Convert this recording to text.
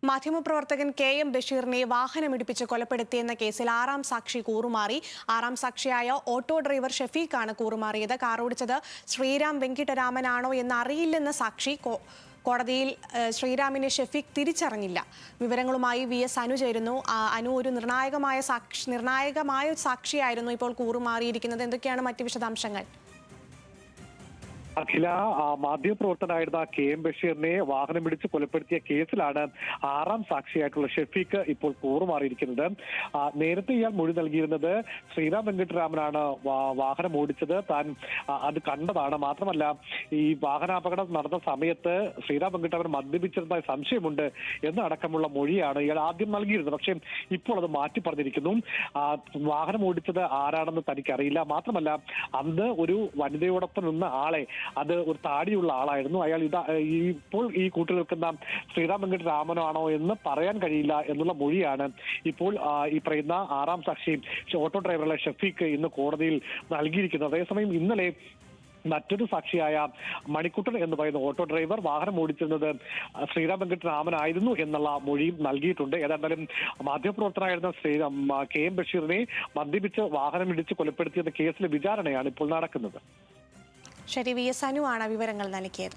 മാധ്യമപ്രവർത്തകൻ KM ബഷീറിനെ വാഹനമിടിപ്പിച്ച് കൊലപ്പെടുത്തിയെന്ന കേസിൽ ആറാം സാക്ഷി കൂറുമാറി. ആറാം സാക്ഷിയായ ഓട്ടോ ഡ്രൈവർ ഷഫീഖാണ് കൂറുമാറിയത്. കാറോടിച്ചത് ശ്രീറാം വെങ്കിട്ടരാമനാണോ എന്ന് അറിയില്ലെന്ന സാക്ഷി കോടതിയിൽ ശ്രീറാമിനെ ഷഫീഖ് തിരിച്ചറിഞ്ഞില്ല. വിവരങ്ങളുമായി VS അനു ചേരുന്നു. അനു, ഒരു നിർണായകമായ സാക്ഷിയായിരുന്നു ഇപ്പോൾ കൂറുമാറിയിരിക്കുന്നത്. എന്തൊക്കെയാണ് മറ്റ് വിശദാംശങ്ങൾ? അഖില, മാധ്യമപ്രവർത്തകനായിരുന്ന KM ബഷീറിനെ വാഹനമിടിച്ച് കൊലപ്പെടുത്തിയ കേസിലാണ് ആറാം സാക്ഷിയായിട്ടുള്ള ഷഫീഖ് ഇപ്പോൾ കൂറുമാറിയിരിക്കുന്നത്. നേരത്തെ ഇയാൾ മൊഴി നൽകിയിരുന്നത് ശ്രീറാം വെങ്കിട്ടരാമനാണ് വാഹനം ഓടിച്ചത്, താൻ അത് കണ്ടതാണ്. മാത്രമല്ല, ഈ വാഹനാപകടം നടന്ന സമയത്ത് ശ്രീറാം വെങ്കിട്ടരാമൻ മദ്യപിച്ചിരുന്നതായി സംശയമുണ്ട് എന്നടക്കമുള്ള മൊഴിയാണ് ഇയാൾ ആദ്യം നൽകിയിരുന്നത്. പക്ഷേ ഇപ്പോൾ അത് മാറ്റി പറഞ്ഞിരിക്കുന്നു. വാഹനം ഓടിച്ചത് ആരാണെന്ന് തനിക്കറിയില്ല. മാത്രമല്ല, അന്ന് ഒരു വനിതയോടൊപ്പം നിന്ന ആളെ, അത് ഒരു താടിയുള്ള ആളായിരുന്നു അയാൾ. ഇപ്പോൾ ഈ കൂട്ടു നിൽക്കുന്ന ശ്രീറാം വെങ്കിട്ടരാമനാണോ എന്ന് പറയാൻ കഴിയില്ല എന്നുള്ള മൊഴിയാണ് ഇപ്പോൾ ഈ പറയുന്ന ആറാം സാക്ഷി ഓട്ടോ ഡ്രൈവറുടെ ഷഫീഖ് ഇന്ന് കോടതിയിൽ നൽകിയിരിക്കുന്നത്. അതേസമയം ഇന്നലെ മറ്റൊരു സാക്ഷിയായ മണിക്കുട്ടൻ എന്ന് പറയുന്ന ഓട്ടോ ഡ്രൈവർ വാഹനം ഓടിച്ചിരുന്നത് ശ്രീറാം വെങ്കിട്ടരാമനായിരുന്നു എന്നുള്ള മൊഴിയും നൽകിയിട്ടുണ്ട്. ഏതായാലും മാധ്യമപ്രവർത്തകനായിരുന്ന KM ബഷീറിനെ മദ്യപിച്ച് വാഹനം ഇടിച്ച് കൊലപ്പെടുത്തിയെന്ന കേസിലെ വിചാരണയാണ് ഇപ്പോൾ നടക്കുന്നത്. ശരി, VS അനു ആണ് വിവരങ്ങൾ നൽകിയത്.